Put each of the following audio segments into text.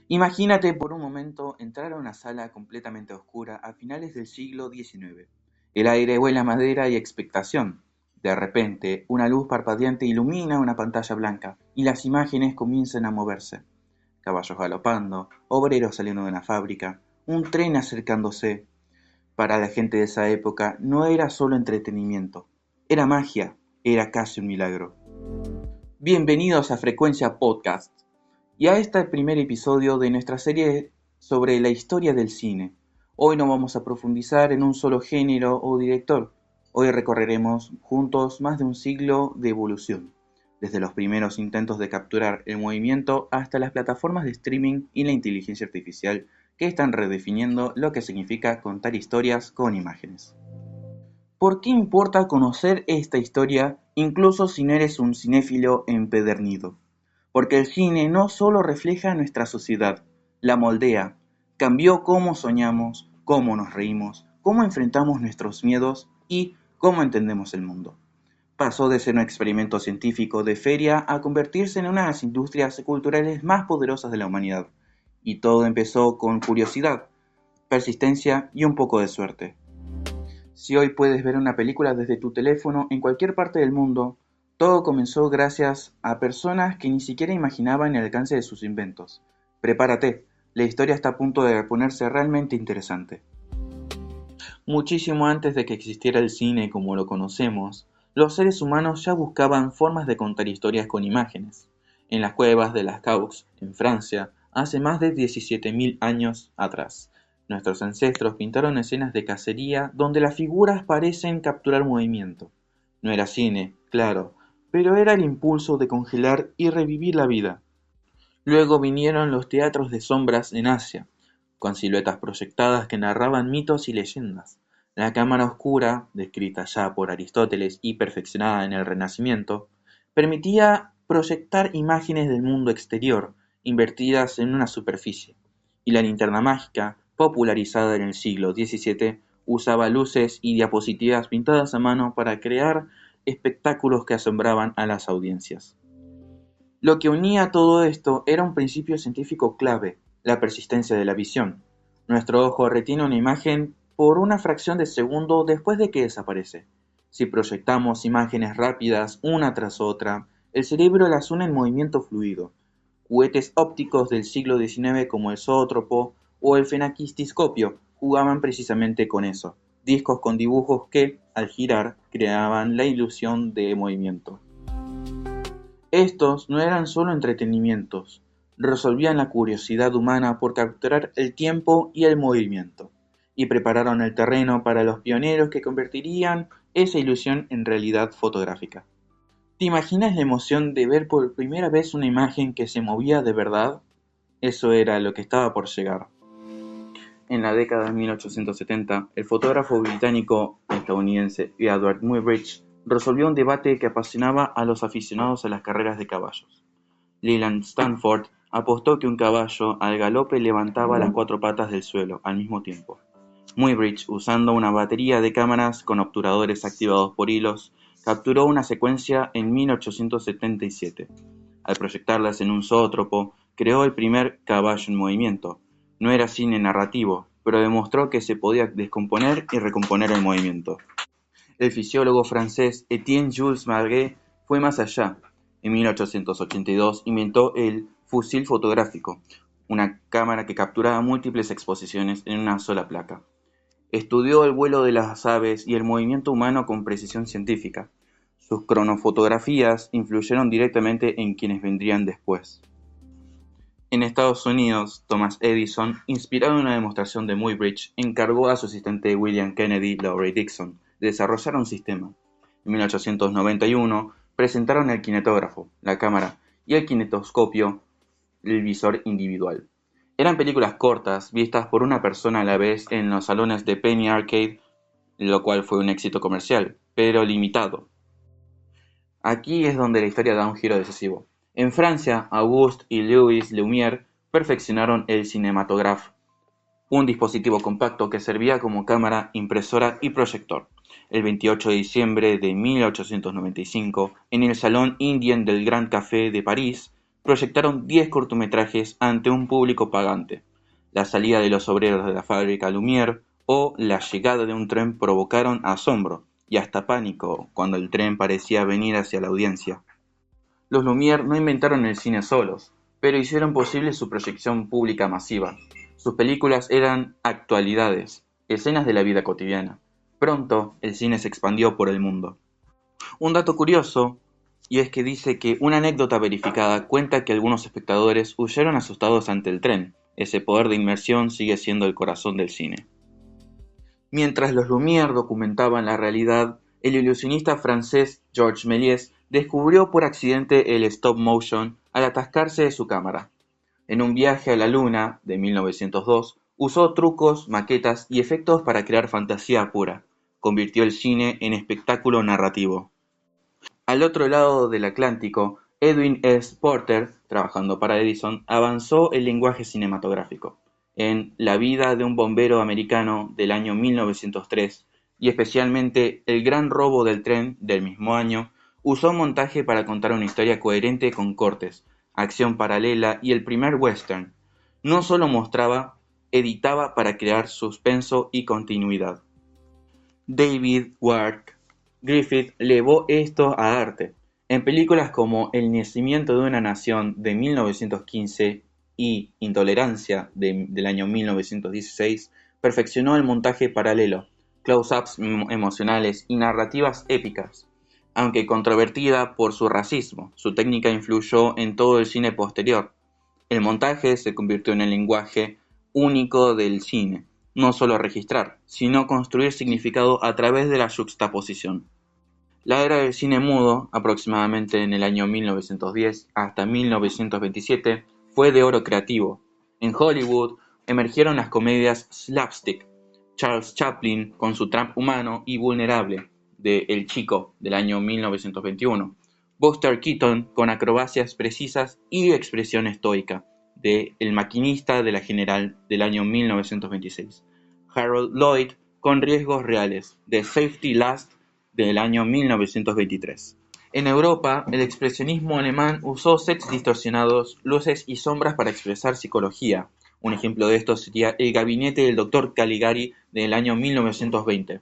Imagínate por un momento entrar a una sala completamente oscura a finales del siglo XIX. El aire huele a madera y expectación. De repente, una luz parpadeante ilumina una pantalla blanca y las imágenes comienzan a moverse. Caballos galopando, obreros saliendo de una fábrica, un tren acercándose. Para la gente de esa época no era solo entretenimiento, era magia, era casi un milagro. Bienvenidos a Frecuencia Podcast y a este primer episodio de nuestra serie sobre la historia del cine. Hoy no vamos a profundizar en un solo género o director. Hoy recorreremos juntos más de un siglo de evolución, desde los primeros intentos de capturar el movimiento hasta las plataformas de streaming y la inteligencia artificial que están redefiniendo lo que significa contar historias con imágenes. ¿Por qué importa conocer esta historia incluso si no eres un cinéfilo empedernido? Porque el cine no solo refleja nuestra sociedad, la moldea, cambió cómo soñamos, cómo nos reímos, cómo enfrentamos nuestros miedos y cómo entendemos el mundo. Pasó de ser un experimento científico de feria a convertirse en una de las industrias culturales más poderosas de la humanidad. Y todo empezó con curiosidad, persistencia y un poco de suerte. Si hoy puedes ver una película desde tu teléfono en cualquier parte del mundo, todo comenzó gracias a personas que ni siquiera imaginaban el alcance de sus inventos. Prepárate, la historia está a punto de ponerse realmente interesante. Muchísimo antes de que existiera el cine como lo conocemos, los seres humanos ya buscaban formas de contar historias con imágenes. En las cuevas de las Caux, en Francia, hace más de 17.000 años atrás, nuestros ancestros pintaron escenas de cacería donde las figuras parecen capturar movimiento. No era cine, claro, pero era el impulso de congelar y revivir la vida. Luego vinieron los teatros de sombras en Asia, con siluetas proyectadas que narraban mitos y leyendas. La cámara oscura, descrita ya por Aristóteles y perfeccionada en el Renacimiento, permitía proyectar imágenes del mundo exterior, invertidas en una superficie. Y la linterna mágica, popularizada en el siglo XVII, usaba luces y diapositivas pintadas a mano para crear espectáculos que asombraban a las audiencias. Lo que unía todo esto era un principio científico clave: la persistencia de la visión. Nuestro ojo retiene una imagen por una fracción de segundo después de que desaparece. Si proyectamos imágenes rápidas una tras otra, el cerebro las une en movimiento fluido. Cohetes ópticos del siglo XIX como el zoótropo o el fenaquisticoscopio jugaban precisamente con eso: discos con dibujos que, al girar, creaban la ilusión de movimiento. Estos no eran solo entretenimientos, resolvían la curiosidad humana por capturar el tiempo y el movimiento, y prepararon el terreno para los pioneros que convertirían esa ilusión en realidad fotográfica. ¿Te imaginas la emoción de ver por primera vez una imagen que se movía de verdad? Eso era lo que estaba por llegar. En la década de 1870, el fotógrafo británico-estadounidense Edward Muybridge resolvió un debate que apasionaba a los aficionados a las carreras de caballos. Leland Stanford apostó que un caballo al galope levantaba las cuatro patas del suelo al mismo tiempo. Muybridge, usando una batería de cámaras con obturadores activados por hilos, capturó una secuencia en 1877. Al proyectarlas en un zoótropo, creó el primer caballo en movimiento. No era cine narrativo, pero demostró que se podía descomponer y recomponer el movimiento. El fisiólogo francés Étienne-Jules Marguet fue más allá. En 1882 inventó el fusil fotográfico, una cámara que capturaba múltiples exposiciones en una sola placa. Estudió el vuelo de las aves y el movimiento humano con precisión científica. Sus cronofotografías influyeron directamente en quienes vendrían después. En Estados Unidos, Thomas Edison, inspirado en una demostración de Muybridge, encargó a su asistente William Kennedy Lowry Dixon de desarrollar un sistema. En 1891 presentaron el kinetógrafo, la cámara, y el kinetoscopio, el visor individual. Eran películas cortas, vistas por una persona a la vez en los salones de Penny Arcade, lo cual fue un éxito comercial, pero limitado. Aquí es donde la historia da un giro decisivo. En Francia, Auguste y Louis Lumière perfeccionaron el cinematographe, un dispositivo compacto que servía como cámara, impresora y proyector. El 28 de diciembre de 1895, en el Salón Indien del Grand Café de París, proyectaron 10 cortometrajes ante un público pagante. La salida de los obreros de la fábrica Lumière o la llegada de un tren provocaron asombro y hasta pánico cuando el tren parecía venir hacia la audiencia. Los Lumière no inventaron el cine solos, pero hicieron posible su proyección pública masiva. Sus películas eran actualidades, escenas de la vida cotidiana. Pronto, el cine se expandió por el mundo. Un dato curioso, y es que dice que una anécdota verificada cuenta que algunos espectadores huyeron asustados ante el tren. Ese poder de inmersión sigue siendo el corazón del cine. Mientras los Lumière documentaban la realidad, el ilusionista francés Georges Méliès descubrió por accidente el stop motion al atascarse de su cámara. En un viaje a la Luna, de 1902, usó trucos, maquetas y efectos para crear fantasía pura. Convirtió el cine en espectáculo narrativo. Al otro lado del Atlántico, Edwin S. Porter, trabajando para Edison, avanzó el lenguaje cinematográfico. En La vida de un bombero americano del año 1903 y especialmente El gran robo del tren del mismo año, usó montaje para contar una historia coherente con cortes, acción paralela y el primer western. No solo mostraba, editaba para crear suspenso y continuidad. David Wark Griffith llevó esto a arte. En películas como El nacimiento de una nación de 1915 y Intolerancia del año 1916, perfeccionó el montaje paralelo, close-ups emocionales y narrativas épicas. Aunque controvertida por su racismo, su técnica influyó en todo el cine posterior. El montaje se convirtió en el lenguaje único del cine, no solo registrar, sino construir significado a través de la yuxtaposición. La era del cine mudo, aproximadamente en el año 1910 hasta 1927, fue de oro creativo. En Hollywood emergieron las comedias slapstick, Charles Chaplin con su Trump humano y vulnerable, de El Chico, del año 1921, Buster Keaton con acrobacias precisas y expresión estoica, de El maquinista de la General, del año 1926, Harold Lloyd con riesgos reales, de Safety Last, del año 1923. En Europa, el expresionismo alemán usó sets distorsionados, luces y sombras para expresar psicología. Un ejemplo de esto sería El gabinete del Dr. Caligari del año 1920.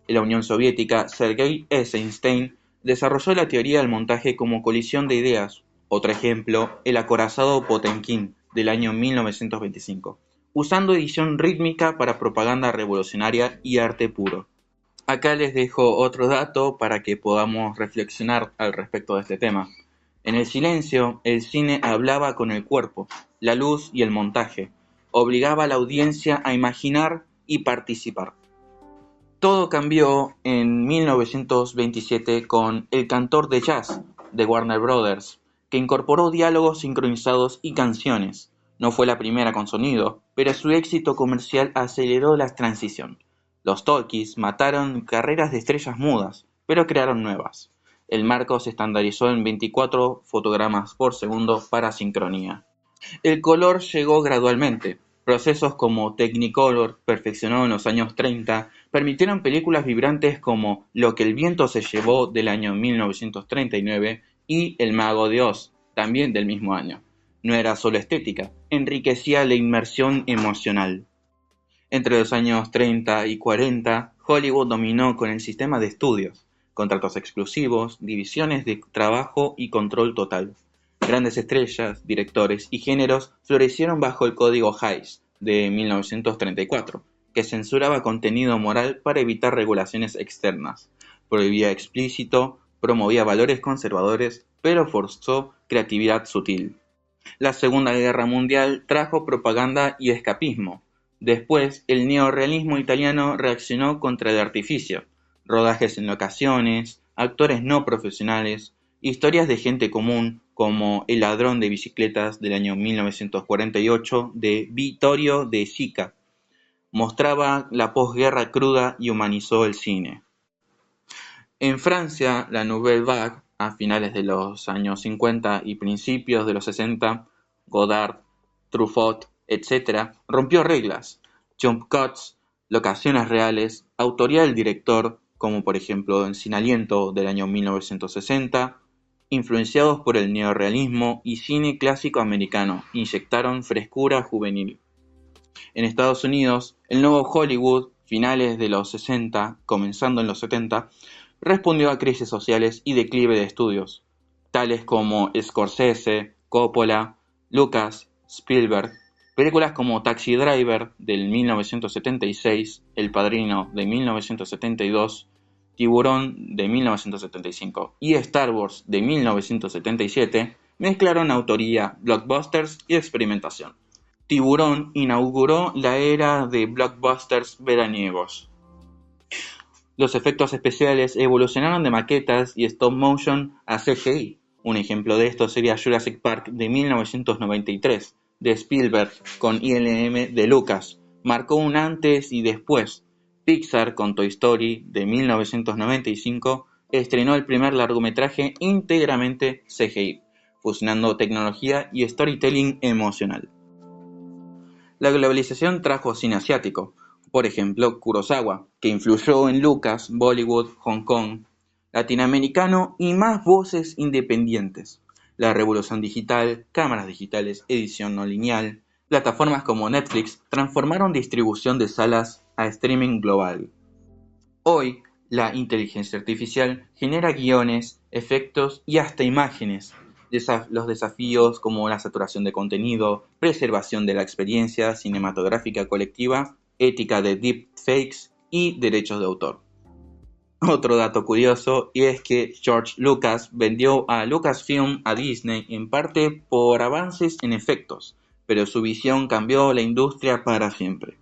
En la Unión Soviética, Sergei Eisenstein desarrolló la teoría del montaje como colisión de ideas. Otro ejemplo, El acorazado Potemkin del año 1925, usando edición rítmica para propaganda revolucionaria y arte puro. Acá les dejo otro dato para que podamos reflexionar al respecto de este tema. En el silencio, el cine hablaba con el cuerpo, la luz y el montaje. Obligaba a la audiencia a imaginar y participar. Todo cambió en 1927 con El cantor de jazz de Warner Brothers, que incorporó diálogos sincronizados y canciones. No fue la primera con sonido, pero su éxito comercial aceleró la transición. Los talkies mataron carreras de estrellas mudas, pero crearon nuevas. El marco se estandarizó en 24 fotogramas por segundo para sincronía. El color llegó gradualmente. Procesos como Technicolor, perfeccionado en los años 30, permitieron películas vibrantes como Lo que el viento se llevó del año 1939 y El mago de Oz, también del mismo año. No era solo estética, enriquecía la inmersión emocional. Entre los años 30 y 40, Hollywood dominó con el sistema de estudios, contratos exclusivos, divisiones de trabajo y control total. Grandes estrellas, directores y géneros florecieron bajo el Código Hays de 1934, que censuraba contenido moral para evitar regulaciones externas, prohibía explícito, promovía valores conservadores, pero forzó creatividad sutil. La Segunda Guerra Mundial trajo propaganda y escapismo. Después, el neorrealismo italiano reaccionó contra el artificio, rodajes en locaciones, actores no profesionales, historias de gente común, como El ladrón de bicicletas del año 1948 de Vittorio De Sica. Mostraba la posguerra cruda y humanizó el cine. En Francia, la Nouvelle Vague, a finales de los años 50 y principios de los 60, Godard, Truffaut, etc., rompió reglas, jump cuts, locaciones reales, autoría del director, como por ejemplo en Sin Aliento del año 1960, influenciados por el neorrealismo y cine clásico americano, inyectaron frescura juvenil. En Estados Unidos, el nuevo Hollywood, finales de los 60, comenzando en los 70, respondió a crisis sociales y declive de estudios, tales como Scorsese, Coppola, Lucas, Spielberg. Películas como Taxi Driver del 1976, El Padrino de 1972, Tiburón de 1975 y Star Wars de 1977 mezclaron autoría, blockbusters y experimentación. Tiburón inauguró la era de blockbusters veraniegos. Los efectos especiales evolucionaron de maquetas y stop motion a CGI. Un ejemplo de esto sería Jurassic Park de 1993, de Spielberg con ILM de Lucas. Marcó un antes y después. Pixar con Toy Story de 1995 estrenó el primer largometraje íntegramente CGI, fusionando tecnología y storytelling emocional. La globalización trajo cine asiático, por ejemplo Kurosawa, que influyó en Lucas, Bollywood, Hong Kong, latinoamericano y más voces independientes. La revolución digital, cámaras digitales, edición no lineal, plataformas como Netflix transformaron distribución de salas a streaming global. Hoy, la inteligencia artificial genera guiones, efectos y hasta imágenes. Los desafíos como la saturación de contenido, preservación de la experiencia cinematográfica colectiva, ética de deepfakes y derechos de autor. Otro dato curioso y es que George Lucas vendió a Lucasfilm a Disney en parte por avances en efectos, pero su visión cambió la industria para siempre.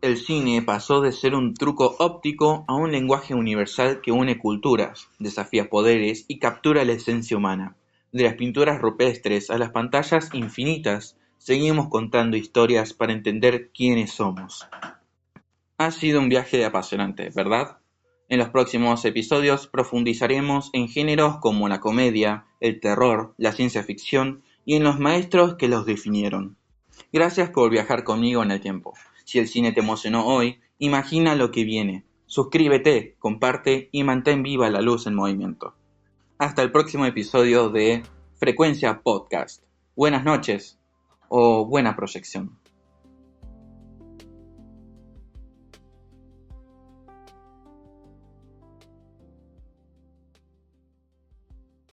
El cine pasó de ser un truco óptico a un lenguaje universal que une culturas, desafía poderes y captura la esencia humana. De las pinturas rupestres a las pantallas infinitas, seguimos contando historias para entender quiénes somos. Ha sido un viaje apasionante, ¿verdad? En los próximos episodios profundizaremos en géneros como la comedia, el terror, la ciencia ficción y en los maestros que los definieron. Gracias por viajar conmigo en el tiempo. Si el cine te emocionó hoy, imagina lo que viene. Suscríbete, comparte y mantén viva la luz en movimiento. Hasta el próximo episodio de Frecuencia Podcast. Buenas noches o buena proyección.